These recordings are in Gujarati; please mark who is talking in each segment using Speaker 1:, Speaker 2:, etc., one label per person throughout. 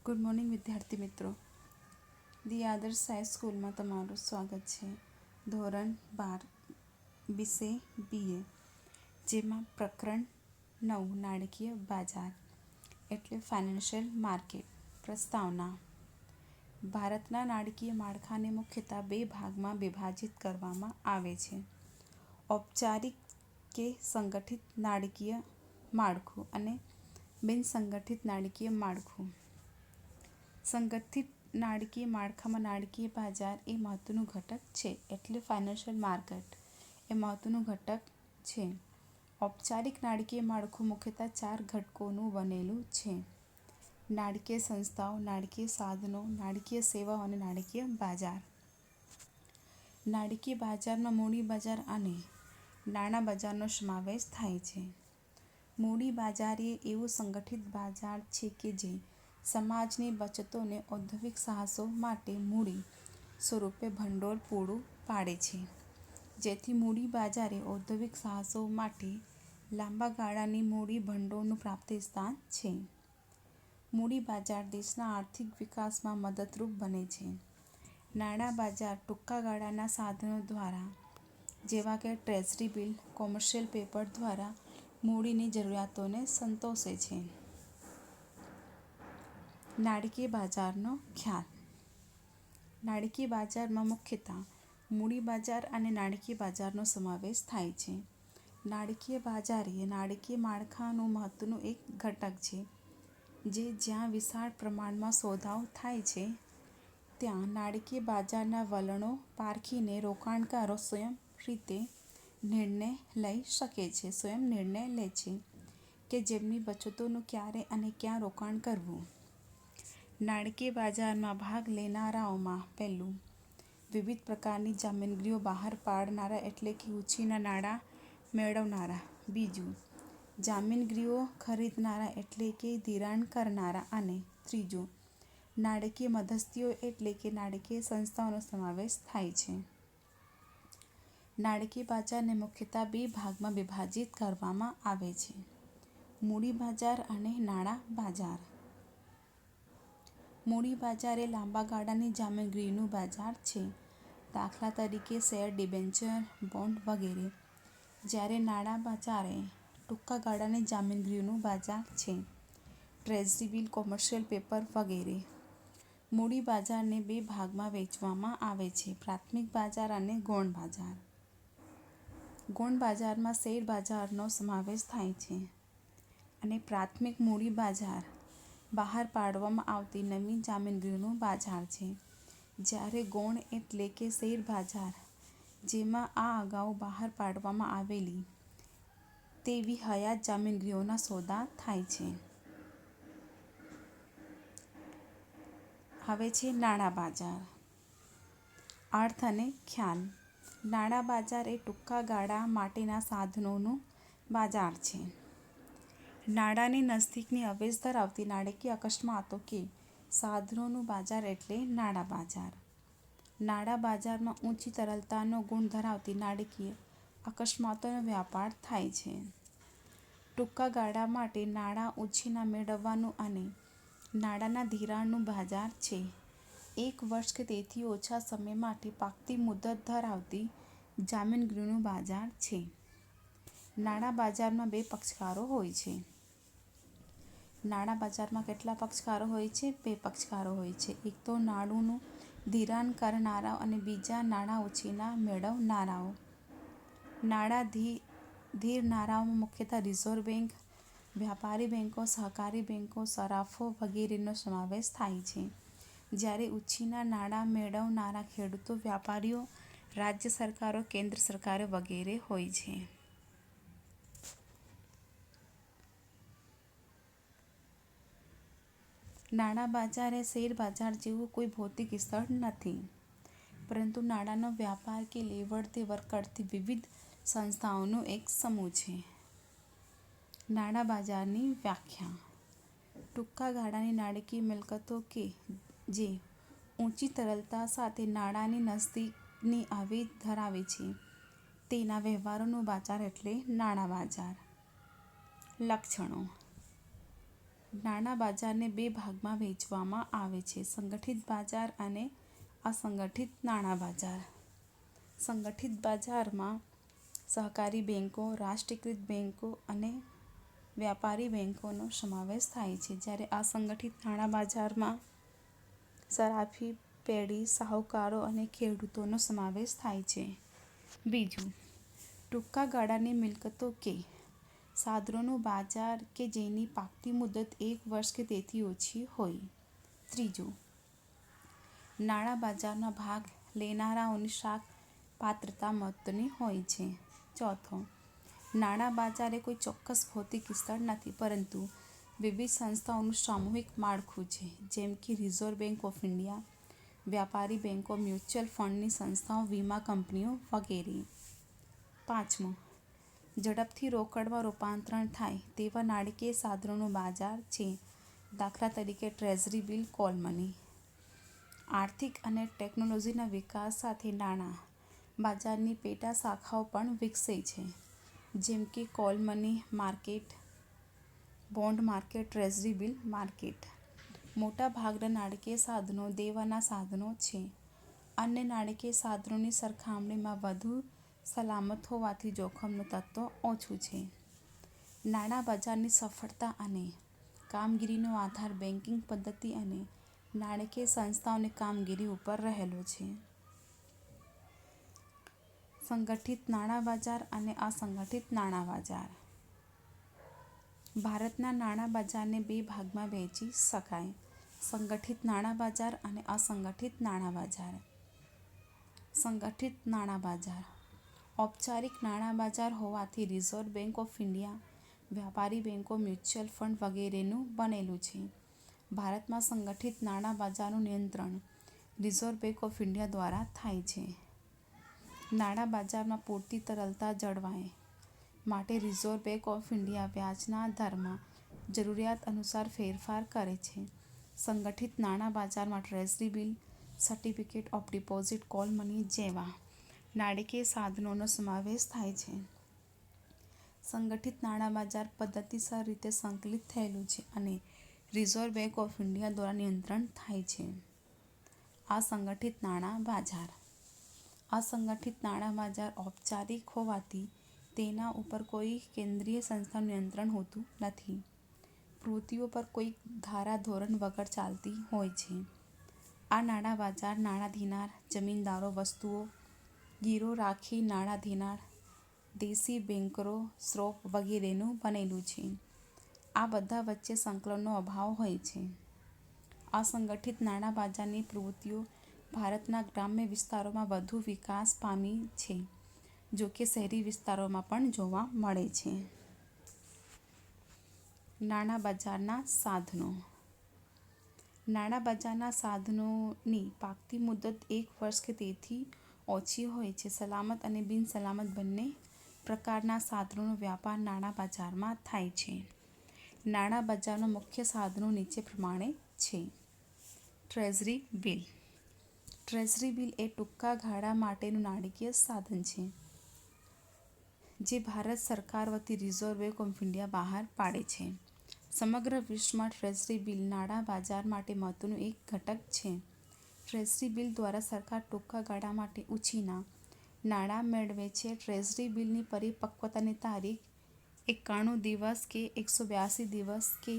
Speaker 1: ગુડ મોર્નિંગ વિદ્યાર્થી મિત્રો. ધી આદર્શ હાઈસ્કૂલમાં તમારું સ્વાગત છે. ધોરણ 12 વિષય BA, જેમાં પ્રકરણ 9 નાણાકીય બજાર એટલે ફાઇનાન્શિયલ માર્કેટ. પ્રસ્તાવના. ભારતના નાણાકીય માળખાને મુખ્યતઃ બે ભાગમાં વિભાજિત કરવામાં આવે છે: ઔપચારિક કે સંગઠિત નાણાકીય માળખું અને બિનસંગઠિત નાણાકીય માળખું. સંગઠિત નાણાકીય માળખામાં નાણાકીય બજાર એ મહત્વનું ઘટક છે, એટલે ફાઇનાન્શિયલ માર્કેટ એ મહત્વનું ઘટક છે. ઔપચારિક નાણાકીય માળખું મુખ્યતઃ 4 ઘટકોનું બનેલું છે: નાણાકીય સંસ્થાઓ, નાણાકીય સાધનો, નાણાકીય સેવાઓ અને નાણાકીય બજાર. નાણાકીય બજારમાં મૂડી બજાર અને નાણાં બજારનો સમાવેશ થાય છે. મૂડી બજાર એ એવું સંગઠિત બજાર છે કે જે સમાજની બચતોને ઔદ્યોગિક સાહસો માટે મૂડી સ્વરૂપે ભંડોળ પૂરું પાડે છે. જેથી મૂડી બજાર એ ઔદ્યોગિક સાહસો માટે લાંબા ગાળાની મૂડી ભંડોળનું પ્રાપ્તિસ્થાન છે. મૂડી બજાર દેશના આર્થિક વિકાસમાં મદદરૂપ બને છે. નાણાં બજાર ટૂંકા ગાળાના સાધનો દ્વારા, જેવા કે ટ્રેઝરી બિલ, કોમર્શિયલ પેપર દ્વારા મૂડીની જરૂરિયાતોને સંતોષે છે. નાણાકીય બજારનો ખ્યાલ. નાણાકીય બજારમાં મુખ્યતઃ મૂડી બજાર અને નાણાકીય બજારનો સમાવેશ થાય છે. નાણાકીય બજાર એ નાણાકીય માળખાનું મહત્વનું એક ઘટક છે, જે જ્યાં વિશાળ પ્રમાણમાં સોદાઓ થાય છે, ત્યાં નાણાકીય બજારના વલણો પારખીને રોકાણકારો સ્વયં નિર્ણય લે છે કે તેમની બચતોનું ક્યારે અને ક્યાં રોકાણ કરવું. નાણાકીય બજારમાં ભાગ લેનારાઓમાં પહેલું, વિવિધ પ્રકારની જામીનગીરીઓ બહાર પાડનારા એટલે કે ઉછીના નાણાં મેળવનારા. બીજું, જામીનગીરીઓ ખરીદનારા એટલે કે ધિરાણ કરનારા. અને ત્રીજું, નાણાકીય મધ્યસ્થીઓ એટલે કે નાણાકીય સંસ્થાઓનો સમાવેશ થાય છે. નાણાકીય બજારને મુખ્યતઃ બે ભાગમાં વિભાજિત કરવામાં આવે છે: મૂડી બજાર અને નાણાં બજાર. મૂડી બજાર એ લાંબા ગાળાની જામીનગીરીનું બજાર છે, દાખલા તરીકે શેર, ડિબેન્ચર, બોન્ડ વગેરે. જ્યારે નાણાં બજાર એ ટૂંકા ગાળાની જામીનગીરીનું બજાર છે, ટ્રેઝરી બિલ, કોમર્શિયલ પેપર વગેરે. મૂડી બજારને બે ભાગમાં વહેંચવામાં આવે છે: પ્રાથમિક બજાર અને ગૌણ બજાર. ગૌણ બજારમાં શેર બજારનો સમાવેશ થાય છે અને પ્રાથમિક મૂડી બજાર બહાર પાડવામાં આવતી નવી જામીનગીરીનું બજાર છે. જ્યારે ગૌણ એટલે કે શેર બજાર, જેમાં આ અગાઉ બહાર પાડવામાં આવેલી તેવી હયાત જામીનગીરીઓના સોદા થાય છે. હવે છે નાણાં બજાર. અર્થ અને ખ્યાલ. નાણાં બજાર એ ટૂંકા ગાળા માટેના સાધનોનું બજાર છે. નાણાંની નજીકની આવેશ ધરાવતી નાણાકીય અસ્કયામતો કે સાધનોનું બજાર એટલે નાણાં બજાર. નાણાં બજારમાં ઊંચી તરલતાનો ગુણ ધરાવતી નાણાકીય અસ્કયામતોનો વ્યાપાર થાય છે. ટૂંકા ગાળા માટે નાણાં ઉછીના મેળવવાનું અને નાણાંના ધિરાણનું બજાર છે. 1 વર્ષ કે તેથી ઓછા સમય માટે પાકતી મુદત ધરાવતી જામીનગીરીનું બજાર છે. નાણાં બજારમાં બે પક્ષકારો હોય છે. નાણાં બજારમાં કેટલા પક્ષકારો હોય છે? બે પક્ષકારો હોય છે. એક તો નાણુંનું ધિરાણ કરનારાઓ અને બીજા નાણાં ઉછીના મેળવનારાઓ. નાણાં ધીરનારાઓમાં મુખ્યતઃ રિઝર્વ બેંક, વ્યાપારી બેંકો, સહકારી બેંકો, સરાફો વગેરેનો સમાવેશ થાય છે. જ્યારે ઉછીના નાણાં મેળવનારા ખેડૂતો, વ્યાપારીઓ, રાજ્ય સરકારો, કેન્દ્ર સરકારો વગેરે હોય છે. નાણાં બજાર એ શેર બજાર જેવું કોઈ ભૌતિક સ્થળ નથી, પરંતુ નાણાંનો વ્યાપાર કે લેવડ-દેવડ કરતી વિવિધ સંસ્થાઓનો એક સમૂહ છે. નાણાં બજારની વ્યાખ્યા. ટૂંકા ગાળાની નાણાકીય મિલકતો કે જે ઊંચી તરલતા સાથે નાણાંની નજીકની આવેશ ધરાવે છે, તેના વ્યવહારોનું બજાર એટલે નાણાં બજાર. લક્ષણો. નાણાં બજારને બે ભાગમાં વહેંચવામાં આવે છે: સંગઠિત બજાર અને અસંગઠિત નાણાં બજાર. સંગઠિત બજારમાં સહકારી બેંકો, રાષ્ટ્રીયકૃત બેંકો અને વ્યાપારી બેંકોનો સમાવેશ થાય છે, જ્યારે અસંગઠિત નાણાં બજારમાં સરાફી પેઢી, શાહુકારો અને ખેડૂતોનો સમાવેશ થાય છે. બીજું, ટૂંકા ગાળાની મિલકતો કે સાધનોનું બજાર કે જેની પાકતી મુદત 1 વર્ષ કે તેથી ઓછી હોય. ત્રીજું, નાણાં બજારમાં ભાગ લેનારાઓની શાખ પાત્રતા મહત્વની હોય છે. ચોથો, નાણાં બજાર એ કોઈ ચોક્કસ ભૌતિક સ્થળ નથી, પરંતુ વિવિધ સંસ્થાઓનું સામૂહિક માળખું છે, જેમ કે રિઝર્વ બેંક ઓફ ઇન્ડિયા, વ્યાપારી બેંકો, મ્યુચ્યુઅલ ફંડની સંસ્થાઓ, વીમા કંપનીઓ વગેરે. પાંચમું, ઝડપથી રોકડમાં રૂપાંતરણ થાય તેવા નાણાકીય સાધનોનું બજાર છે, દાખલા તરીકે ટ્રેઝરી બિલ, કોલ મની. આર્થિક અને ટેકનોલોજીના વિકાસ સાથે નાણાં બજારની પેટા શાખાઓ પણ વિકસે છે, જેમ કે call money market, bond market, treasury bill market. મોટાભાગના નાણાકીય સાધનો દેવાના સાધનો છે. અન્ય નાણાકીય સાધનોની સરખામણીમાં વધુ સલામત હોવાથી જોખમનું તત્વ ઓછું છે. નાણાં બજારની સફળતા અને કામગીરીનો આધાર બેન્કિંગ પદ્ધતિ અને નાણાકીય સંસ્થાઓની કામગીરી ઉપર રહેલો છે. સંગઠિત નાણાં બજાર અને અસંગઠિત નાણાં બજાર. ભારતના નાણાં બજારને બે ભાગમાં વહેંચી શકાય: સંગઠિત નાણાં બજાર અને અસંગઠિત નાણાં બજાર. સંગઠિત નાણાં બજાર ઔપચારિક નાણાં બજાર હોવાથી રિઝર્વ બેંક ઓફ ઇન્ડિયા, વ્યાપારી બેંકો, મ્યુચ્યુઅલ ફંડ વગેરેનું બનેલું છે. ભારતમાં સંગઠિત નાણાં બજારનું નિયંત્રણ રિઝર્વ બેંક ઓફ ઇન્ડિયા દ્વારા થાય છે. નાણાં બજારમાં પૂરતી તરલતા જળવાય માટે રિઝર્વ બેંક ઓફ ઇન્ડિયા વ્યાજના દરમાં જરૂરિયાત અનુસાર ફેરફાર કરે છે. સંગઠિત નાણાં બજારમાં treasury bill, certificate of deposit, call money જેવા નાણાકીય સાધનોનો સમાવેશ થાય છે. સંગઠિત નાણાં બજાર પદ્ધતિસર રીતે સંકલિત થયેલું છે અને રિઝર્વ બેંક ઓફ ઇન્ડિયા દ્વારા નિયંત્રણ થાય છે. અસંગઠિત નાણાં બજાર. અસંગઠિત નાણાં બજાર ઔપચારિક હોવાથી તેના ઉપર કોઈ કેન્દ્રીય સંસ્થાનું નિયંત્રણ હોતું નથી. પ્રવૃત્તિઓ પર કોઈ ધારાધોરણ વગર ચાલતી હોય છે. આ નાણાં બજાર નાણાં-ધીનાર, જમીનદારો, વસ્તુઓ ગીરો રાખી નાણાં-ધીનાર, દેશી બેન્કરો, સ્રોપ વગેરેનું બનેલું છે. આ બધા વચ્ચે સંકલનનો અભાવ હોય છે. અસંગઠિત નાણાં બજારની પ્રવૃત્તિઓ ભારતના ગ્રામ્ય વિસ્તારોમાં વધુ વિકાસ પામી છે, જો કે શહેરી વિસ્તારોમાં પણ જોવા મળે છે. નાણાં બજારના સાધનો. નાણાં બજારના સાધનોની પાકતી મુદત 1 વર્ષ કે તેથી ઓછી હોય છે. સલામત અને બિન-સલામત બંને પ્રકારના સાધનોનો વ્યાપાર નાણાં બજારમાં થાય છે. નાણાં બજારના મુખ્ય સાધનો નીચે પ્રમાણે છે: ટ્રેઝરી બિલ. ટ્રેઝરી બિલ એ ટૂંકા ગાળા માટેનું નાણાકીય સાધન છે, જે ભારત સરકાર વતી રિઝર્વ બેંક ઓફ ઇન્ડિયા બહાર પાડે છે. સમગ્ર વિશ્વમાં ટ્રેઝરી બિલ નાણાં બજાર માટે મહત્વનું એક ઘટક છે. ટ્રેઝરી બિલ દ્વારા સરકાર ટૂંકા ગાળા માટે ઉછીના નાણાં મેળવે છે. ટ્રેઝરી બિલની પરિપક્વતાની તારીખ 91 દિવસ કે 182 દિવસ કે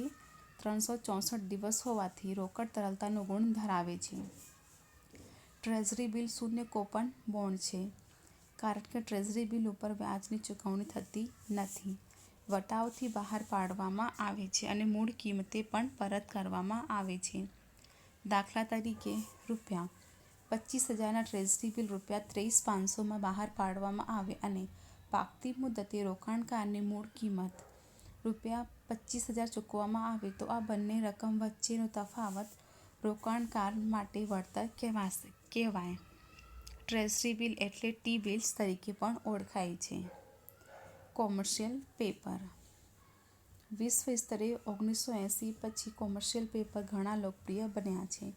Speaker 1: 364 દિવસ હોવાથી રોકડ તરલતાનો ગુણ ધરાવે છે. ટ્રેઝરી બિલ શૂન્ય કૂપન બોન્ડ છે, કારણ કે ટ્રેઝરી બિલ ઉપર વ્યાજની ચૂકવણી થતી નથી. વટાવથી બહાર પાડવામાં આવે છે અને મૂળ કિંમતે પણ પરત કરવામાં આવે છે. દાખલા તરીકે, રૂ.25,000ના ટ્રેઝરી બિલ રૂ.23,500માં બહાર પાડવામાં આવે અને પાકતી મુદતે રોકાણકારને મૂળ કિંમત રૂ.25,000 ચૂકવવામાં આવે તો આ બંને રકમ વચ્ચેનો તફાવત રોકાણકાર માટે વળતર કહેવાય. ટ્રેઝરી બિલ એટલે ટી-બિલ્સ તરીકે પણ ઓળખાય છે. Commercial paper. વિશ્વ સ્તરે 1980 પછી કોમર્શિયલ પેપર ઘણા લોકપ્રિય બન્યા છે.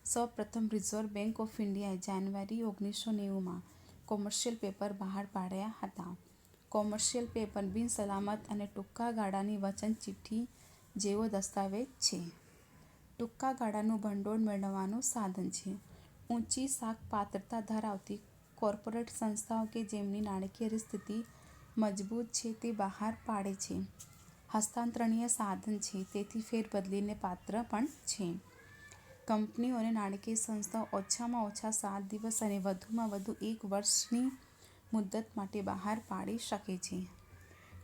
Speaker 1: સૌપ્રથમ રિઝર્વ બેંક ઓફ ઇન્ડિયાએ જાન્યુઆરી 1990માં કોમર્શિયલ પેપર બહાર પાડ્યા હતા. કોમર્શિયલ પેપર બિન-સલામત અને ટૂંકા ગાળાની વચન ચિઠ્ઠી જેવો દસ્તાવેજ છે. ટૂંકા ગાળાનું ભંડોળ મેળવવાનું સાધન છે. ઊંચી શાખપાત્રતા ધરાવતી કોર્પોરેટ સંસ્થાઓ કે જેમની નાણાકીય સ્થિતિ મજબૂત છે તે બહાર પાડે છે. હસ્તાંતરણીય સાધન છે, તેથી ફેરબદલીને પાત્ર પણ છે. કંપનીઓ અને નાણાકીય સંસ્થાઓ ઓછામાં ઓછા 7 દિવસ અને વધુમાં વધુ 1 વર્ષની મુદત માટે બહાર પાડી શકે છે.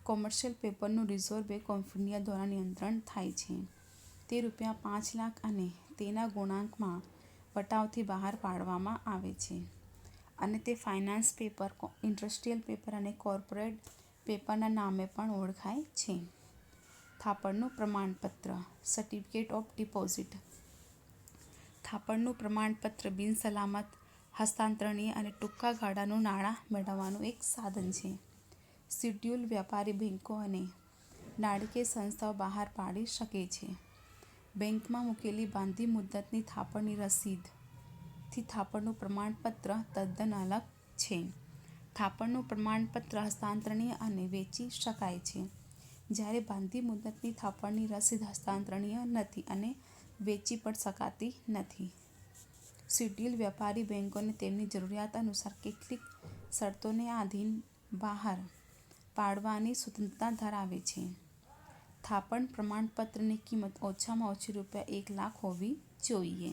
Speaker 1: કોમર્શિયલ પેપરનું રિઝર્વ બેંક ઓફ ઇન્ડિયા દ્વારા નિયંત્રણ થાય છે. તે રૂ.5 લાખ અને તેના ગુણાંકમાં વટાવથી બહાર પાડવામાં આવે છે અને તે ફાઇનાન્સ પેપર, ઇન્ડસ્ટ્રીયલ પેપર અને કોર્પોરેટ પેપરના નામે પણ ઓળખાય છે. થાપણનું પ્રમાણપત્ર સર્ટિફિકેટ ઓફ ડિપોઝિટ. થાપણનું પ્રમાણપત્ર બિનસલામત, હસ્તાંતરણીય અને ટૂંકા ગાળાનું નાણાં મેળવવાનું એક સાધન છે. શિડ્યુલ વ્યાપારી બેંકો અને નાણાકીય સંસ્થાઓ બહાર પાડી શકે છે. બેંકમાં મૂકેલી બાંધી મુદતની થાપણની રસીદથી થાપણનું પ્રમાણપત્ર તદ્દન અલગ છે. થાપણનું પ્રમાણપત્ર હસ્તાંતરણીય અને વેચી શકાય છે, જ્યારે બાંધી મુદતની થાપણની રસીદ હસ્તાંતરણીય નથી અને વેચી પણ શકાતી નથી. શિડ્યુલ વ્યાપારી બેંકોને તેમની જરૂરિયાત અનુસાર કેટલીક શરતોને આધીન બહાર પાડવાની સ્વતંત્રતા ધરાવે છે. થાપણ પ્રમાણપત્રની કિંમત ઓછામાં ઓછી રૂ.1 લાખ હોવી જોઈએ.